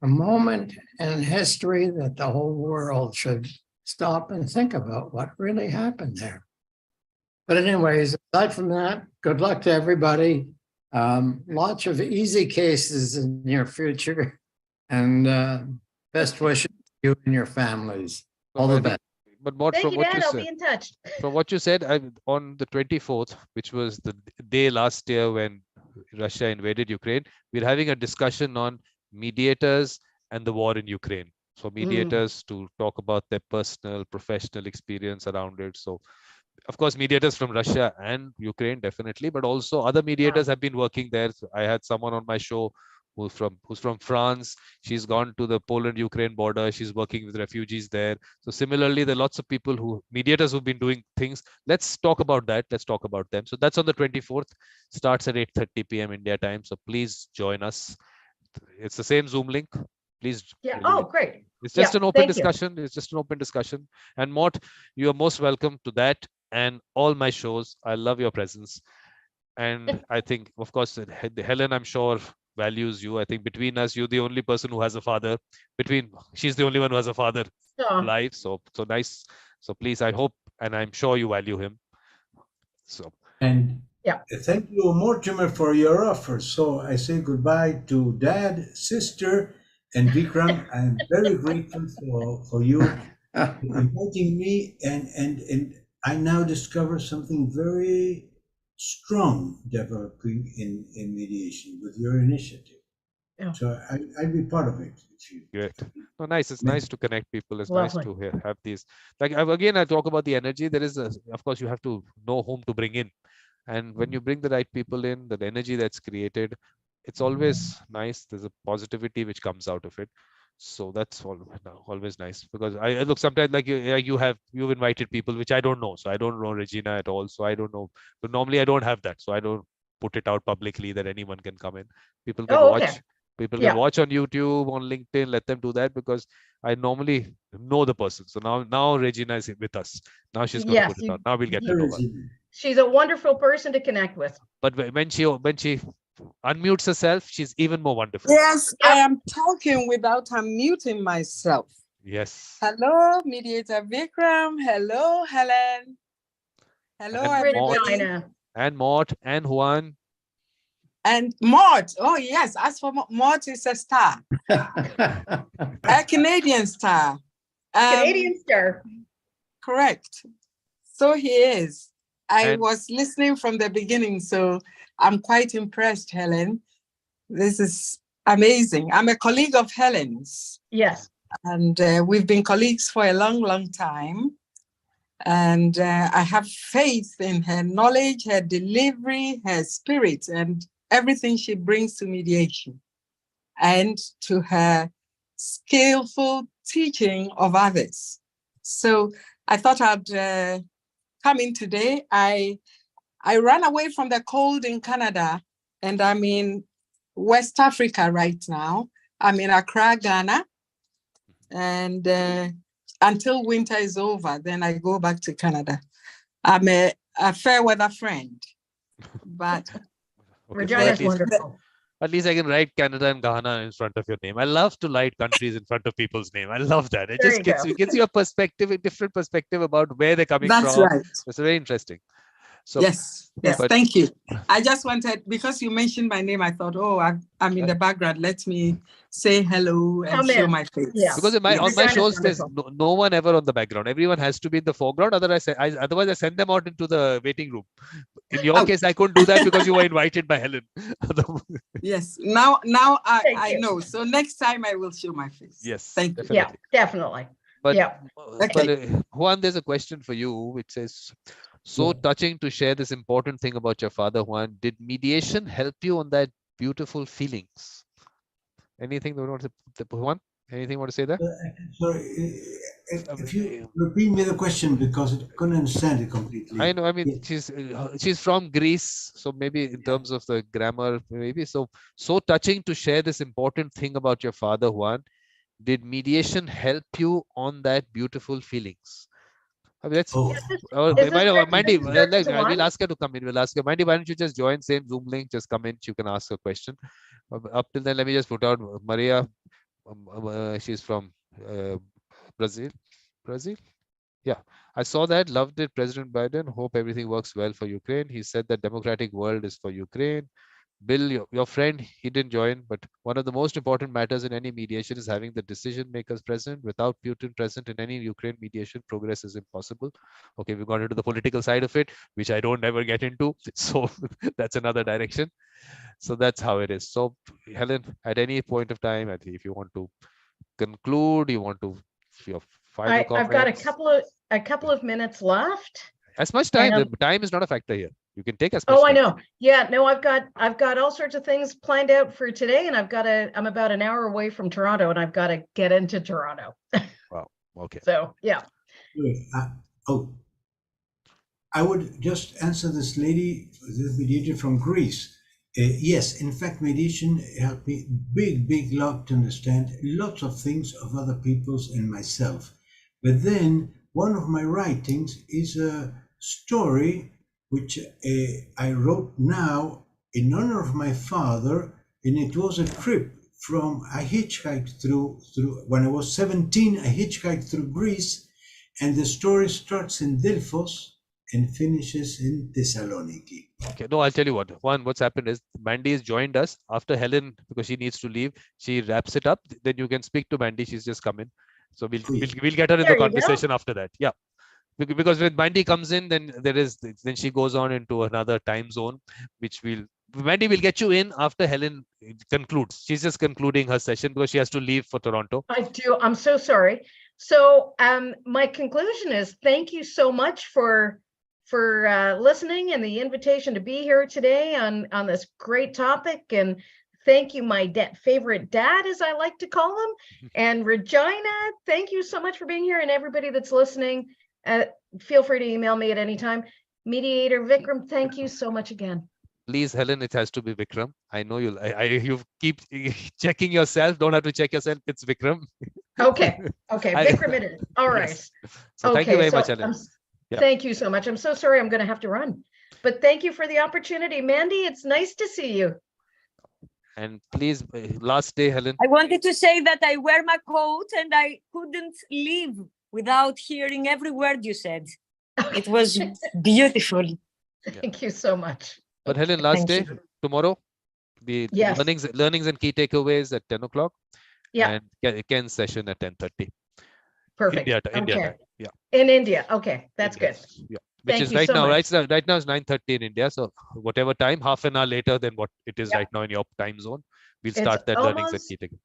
a moment in history that the whole world should stop and think about what really happened there. But anyways, aside from that, good luck to everybody. Lots of easy cases in your future, and best wishes to you and your families. All the best. But Maud, Thank from you, what Dad. you I'll said, be in touch. from what you said, on the 24th, which was the day last year when Russia invaded Ukraine, we're having a discussion on mediators and the war in Ukraine. So mediators to talk about their personal, professional experience around it. So of course, mediators from Russia and Ukraine, definitely, but also other mediators have been working there. So I had someone on my show who's from France. She's gone to the Poland-Ukraine border. She's working with refugees there. So similarly, there are lots of people mediators who've been doing things. Let's talk about that. Let's talk about them. So that's on the 24th, starts at 8:30 p.m. India time. So please join us. It's the same Zoom link. Please. Yeah. Oh, great. It's just Yeah, an open thank you. discussion. It's just an open discussion. And Mort, you are most welcome to that and all my shows. I love your presence. And I think, of course, Helen, I'm sure, values you. I think between us, you're the only person who has a father. She's the only one who has a father alive. So nice. So please, I hope, and I'm sure you value him. So. And yeah, thank you, Mortimer, for your offer. So I say goodbye to Dad, sister, and Vikram. I'm very grateful for you inviting me, and I now discover something very strong developing in mediation with your initiative. Yeah. So I'll be part of it. Great. Oh, nice. It's nice to connect people. It's nice to have these. Like again, I talk about the energy. There is, of course, you have to know whom to bring in, and when you bring the right people in, the energy that's created, it's always nice. There's a positivity which comes out of it. So that's always nice, because I look sometimes like you've invited people which I don't know. So I don't know Regina at all. So I don't know. But normally I don't have that. So I don't put it out publicly that anyone can come in. People can watch. Okay. People can watch on YouTube, on LinkedIn. Let them do that, because I normally know the person. So now Regina is with us. Now she's going to put it on. Now we'll get to know her. She's a wonderful person to connect with. But when she unmutes herself, she's even more wonderful. Yes, I am talking without unmuting myself. Yes. Hello, Mediator Vikram. Hello, Helen. Hello, everybody. And Mort and Juan. And Mort. Oh, yes. As for Mort, is a star. A Canadian star. Canadian star. Correct. So he is. I was listening from the beginning, so I'm quite impressed, Helen. This is amazing. I'm a colleague of Helen's. Yes. And we've been colleagues for a long, long time. And I have faith in her knowledge, her delivery, her spirit, and everything she brings to mediation, and to her skillful teaching of others. So I thought I'd come in today. I ran away from the cold in Canada, and I'm in West Africa right now. I'm in Accra, Ghana. And until winter is over, then I go back to Canada. I'm a fair weather friend. But Regina's wonderful. At least I can write Canada and Ghana in front of your name. I love to write countries in front of people's name. I love that. It just gives you a perspective, a different perspective about where they're coming from. That's right. It's very interesting. So, yes, thank you. I just wanted, because you mentioned my name, I thought, oh, I'm in the background. Let me say hello and show my face. Yeah. Because on my shows, there's no one ever on the background. Everyone has to be in the foreground. Otherwise, I send them out into the waiting room. In your case, I couldn't do that because you were invited by Helen. Yes. Now I know. So next time I will show my face. Yes. Thank you. Yeah, definitely. But, okay. Juan, there's a question for you, which says, so touching to share this important thing about your father, Juan. Did mediation help you on that beautiful feelings? Anything you want to say, Juan? Anything you want to say there? Sorry, if you repeat me the question, because I couldn't understand it completely. I know. I mean, she's from Greece, so maybe in terms of the grammar, maybe so touching to share this important thing about your father, Juan. Did mediation help you on that beautiful feelings? I mean, Mandi, we'll ask her to come in. We'll ask her, Mandi, why don't you just join same Zoom link? Just come in. You can ask a question. Up till then, let me just put out Maria. She's from Brazil. Yeah, I saw that. Loved it. President Biden. Hope everything works well for Ukraine. He said that democratic world is for Ukraine. Bill, your friend, he didn't join, but one of the most important matters in any mediation is having the decision makers present. Without Putin present in any Ukraine mediation, progress is impossible. Okay, we got into the political side of it, which I don't ever get into. So that's another direction. So that's how it is. So Helen, at any point of time, I think if you want to conclude, you want to your final comments. I've got a couple of minutes left. As much time. The time is not a factor here. You can take as much. Oh, I know. Yeah, no, I've got all sorts of things planned out for today, and I'm about an hour away from Toronto, and I've got to get into Toronto. Wow. Okay. So yeah. I would just answer this lady, this mediator from Greece. Yes, in fact, mediation helped me big lot to understand lots of things of other people's and myself. But then one of my writings is a story which I wrote now in honor of my father, and it was a trip from, I hitchhiked through when I was 17, I hitchhiked through Greece, and the story starts in Delphos and finishes in Thessaloniki. Okay, no, I'll tell you what. What's happened is Mandi has joined us after Helen, because she needs to leave. She wraps it up. Then you can speak to Mandi. She's just come in. So we'll get her in the conversation after that. Yeah. Because when Mandi comes in, then she goes on into another time zone, which Mandi will get you in after Helen concludes. She's just concluding her session because she has to leave for Toronto. I do. I'm so sorry. So my conclusion is thank you so much for listening and the invitation to be here today on this great topic. And thank you, my favorite dad, as I like to call him. And Regina, thank you so much for being here. And everybody that's listening, feel free to email me at any time. Mediator Vikram, thank you so much again. Please, Helen, it has to be Vikram. I know you keep checking yourself. Don't have to check yourself. It's Vikram. Okay. Vikram it is. All right. Yes. So thank you very much, Helen. Thank you so much. I'm so sorry I'm going to have to run. But thank you for the opportunity. Mandi, it's nice to see you. And please, last day, Helen. I wanted to say that I wear my coat and I couldn't leave without hearing every word you said. It was beautiful. Thank you so much. But Helen, last day, tomorrow, the learnings and key takeaways at 10 o'clock. Yeah. And Ken's session at 10:30. Perfect. India okay. time. Yeah. In India. Okay. That's India. good. Yeah. Which is right now, right now is 9:30 in India. So whatever time, half an hour later than what it is right now in your time zone, we'll start that learnings and key takeaways.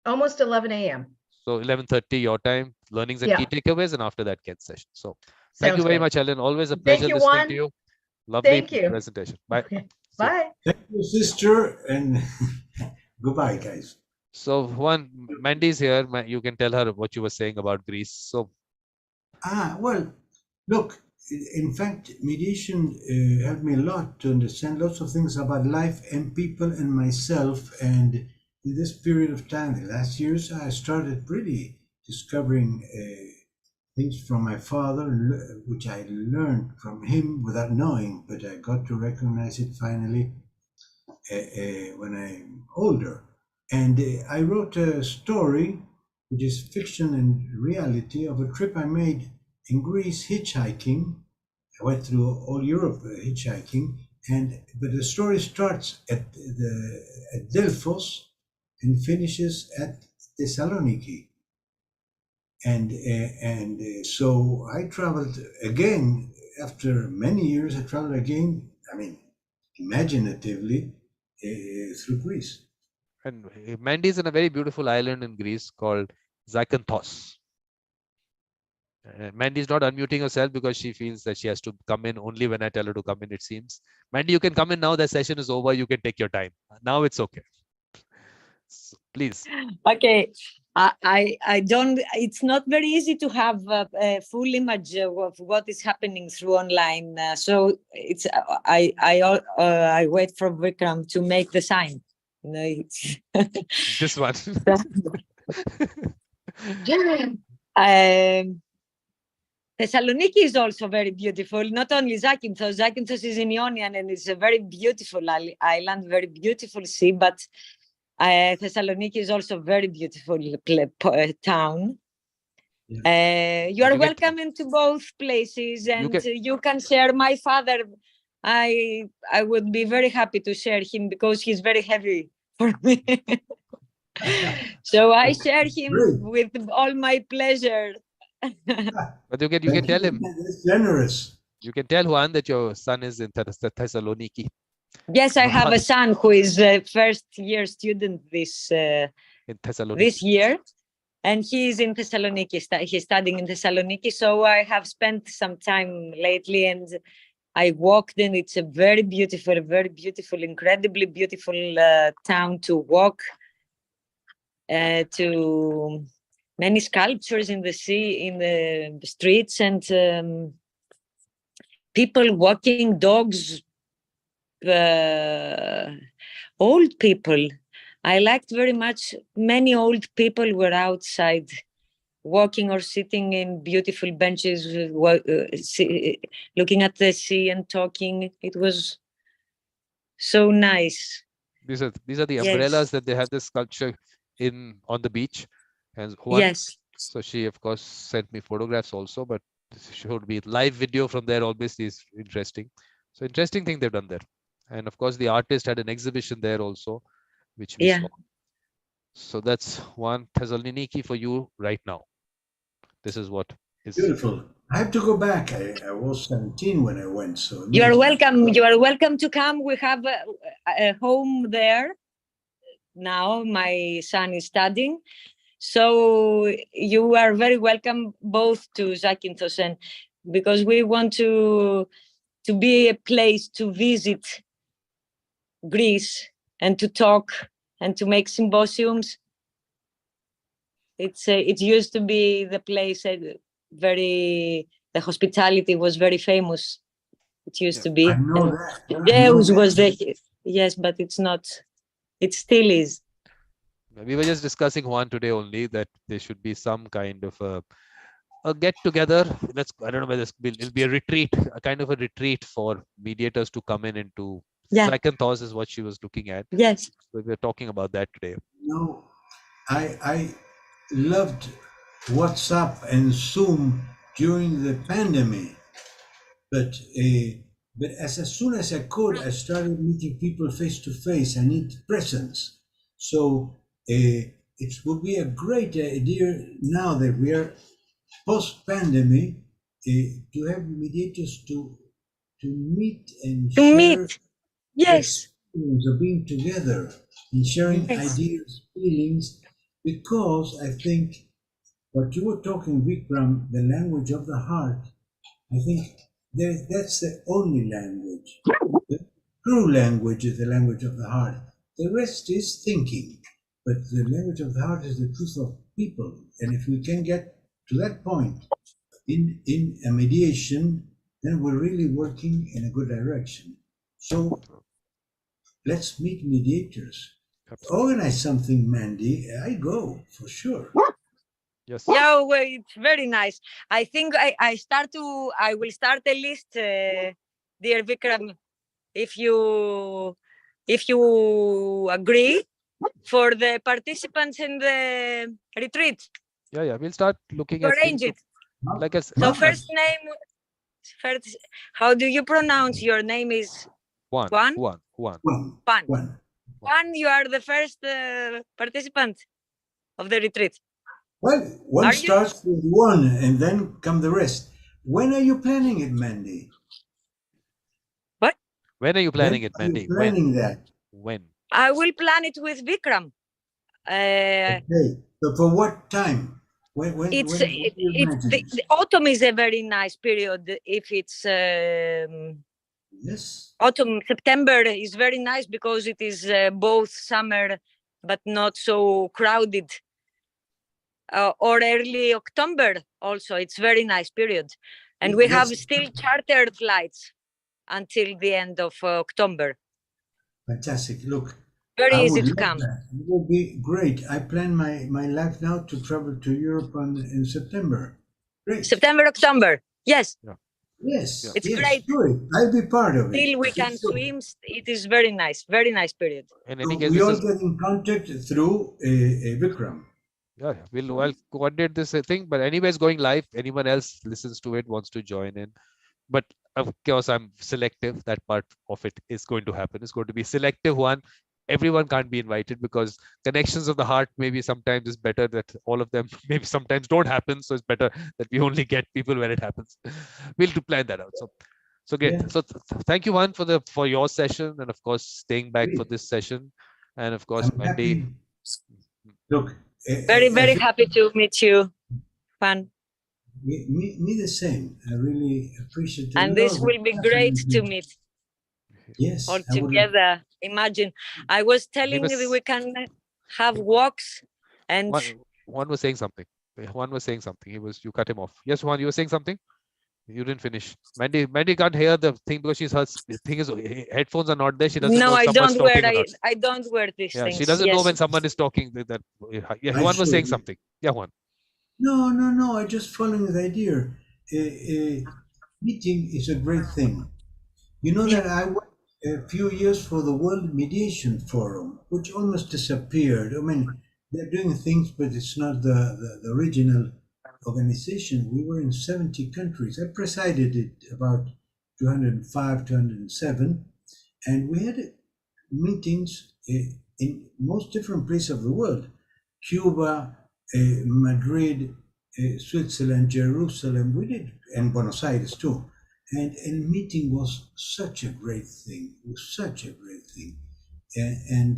Almost 11 a.m. So 11:30 your time, learnings and key takeaways, and after that, Ken's session. So thank you very much, Helen. Always a pleasure listening to you. Lovely presentation. Bye. Okay. Bye. Thank you, sister, and goodbye, guys. So Mandi's here. You can tell her what you were saying about Greece. So. Well, look, in fact, mediation helped me a lot to understand lots of things about life and people and myself. And in this period of time, the last years, I started really discovering things from my father, which I learned from him without knowing, but I got to recognize it finally when I'm older. And I wrote a story, which is fiction and reality, of a trip I made in Greece hitchhiking. I went through all Europe hitchhiking, but the story starts at Delphos and finishes at Thessaloniki. And so I traveled again after many years. I traveled again, I mean, imaginatively through Greece. And Mandi is in a very beautiful island in Greece called Zakynthos. Mandi is not unmuting herself because she feels that she has to come in only when I tell her to come in, it seems. Mandi, you can come in now. The session is over. You can take your time. Now it's okay. So, please. Okay. I don't, it's not very easy to have a full image of what is happening through online. So it's, I wait for Vikram to make the sign. You know, this one. Thessaloniki is also very beautiful. Not only Zakynthos. Zakynthos is in Ionian and it's a very beautiful island, very beautiful sea. But Thessaloniki is also a very beautiful town. Yeah. You are welcome into both places, and you can share. My father I would be very happy to share him because he's very heavy for me. So I share him with all my pleasure. But you can tell him. That's generous. You can tell Juan that your son is in Thessaloniki. Yes, I have a son who is a first-year student this year, and he is in Thessaloniki. He's studying in Thessaloniki. So I have spent some time lately, and I walked in. It's a very beautiful, incredibly beautiful town to walk. To many sculptures in the sea, in the streets, and people walking, dogs, old people. I liked very much. Many old people were outside walking or sitting in beautiful benches, looking at the sea and talking. It was so nice. These are the umbrellas that they have this sculpture on the beach. And yes. So she of course sent me photographs also, but showed me live video from there. Obviously is interesting. So interesting thing they've done there. And of course the artist had an exhibition there also, which we saw. So that's one Thessaloniki for you right now. This is what is beautiful. I have to go back. I was 17 when I went. So you are welcome. You are welcome to come. We have a home there. Now my son is studying. So you are very welcome both to Zakynthos, and because we want to be a place to visit Greece and to talk and to make symposiums. It used to be the place the hospitality was very famous. It used to be. I know that. Deus was there. Yes, but it's not. It still is. We were just discussing one today only that there should be some kind of a get together. I don't know whether it'll be a retreat, a kind of a retreat for mediators to come in into. Zakynthos is what she was looking at. Yes. So we're talking about that today. No, I loved WhatsApp and Zoom during the pandemic, but as soon as I could, I started meeting people face to face. I need presence. So it would be a great idea now that we are post-pandemic to have mediators to meet and share. Yes. Of being together and sharing ideas, feelings, because I think what you were talking, Vikram, the language of the heart, I think that's the only language. The true language is the language of the heart. The rest is thinking, but the language of the heart is the truth of people. And if we can get to that point in a mediation, then we're really working in a good direction. So let's meet mediators. Absolutely. Organize something, Mandi. I go for sure. Yes. Yeah, well, it's very nice. I think I will start a list, dear Vikram, if you agree, for the participants in the retreat. Yeah. We'll start looking at arrange it. Like I said. So first, how do you pronounce your name? Is Juan. Juan, you are the first participant of the retreat. Well, one starts with one and then come the rest. When are you planning it, Mandi? What? When are you planning it, Mandi? When? I will plan it with Vikram. Okay. So for what time? The autumn is a very nice period. If it's yes, autumn, September is very nice because it is both summer but not so crowded. Or early October also, it's very nice period. And we have still chartered flights until the end of October. Fantastic. Look, very easy to come. It will be great. I plan my life now to travel to Europe in September. Great. September, October. Yes. Yeah. Yes. It's great. Sure. I'll be part of it. Till we can swim. It is very nice period. In any case, we all get in contact through Vikram. Yeah, I'll coordinate this thing. But anyways, going live. Anyone else listens to it, wants to join in. But of course, I'm selective. That part of it is going to happen. It's going to be selective one. Everyone can't be invited because connections of the heart maybe sometimes is better that all of them maybe sometimes don't happen. So it's better that we only get people when it happens. We'll to plan that out. So great. Yeah. So thank you, Juan, for your session, and of course staying back for this session, and of course I'm Mandi. happy. Look, Very happy to meet you, Juan. Me the same. I really appreciate it. And this will be great to meet. Yes. All together. Imagine. I was telling you we can have walks and Juan was saying something. Juan was saying something. You cut him off. Yes, Juan, you were saying something? You didn't finish. Mandi can't hear the thing because she's her. The thing is, headphones are not there. She doesn't know if someone's talking or not. I don't wear these things. She doesn't know when someone is talking. Juan was saying something. Yeah, Juan. No. I just following the idea. Meeting is a great thing. You know that I worked a few years for the World Mediation Forum, which almost disappeared. I mean, they're doing things, but it's not the original organization. We were in 70 countries. I presided it about 205, 207, and we had meetings in most different places of the world. Cuba, Madrid, Switzerland, Jerusalem, we did, and Buenos Aires too. And meeting was such a great thing. It was such a great thing, and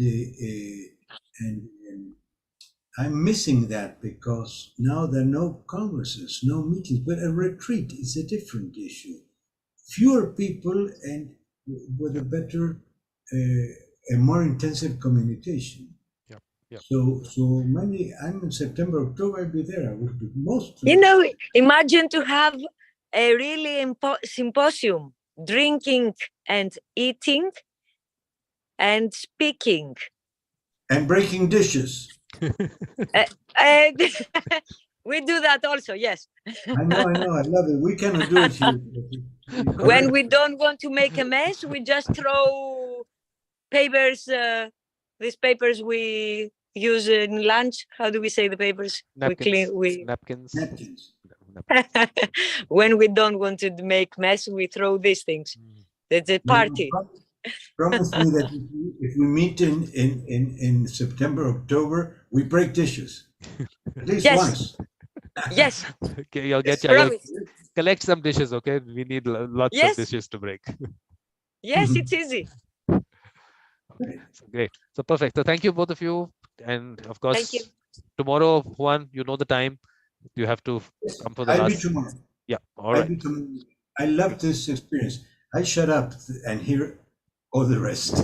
I'm missing that because now there are no congresses, no meetings. But a retreat is a different issue. Fewer people and with a better, a more intensive communication. Yeah. So many. I'm in September, October. I'll be there. I will be most. Imagine to have a really symposium, drinking and eating and speaking. And breaking dishes. We do that also, yes. I know, I love it. We cannot do it here. When we don't want to make a mess, we just throw papers, these papers we use in lunch. How do we say the papers? Napkins. When we don't want to make mess, we throw these things. It's a party. Promise me that if we meet in September, October, we break dishes. At least once. Yes. Okay, you'll collect some dishes, okay? We need lots of dishes to break. Yes, it's easy. So great. So perfect. So thank you, both of you. And of course, tomorrow, Juan, you know the time. You have to come for the I'll last. be tomorrow. Yeah, all right. I love this experience. I shut up and hear all the rest.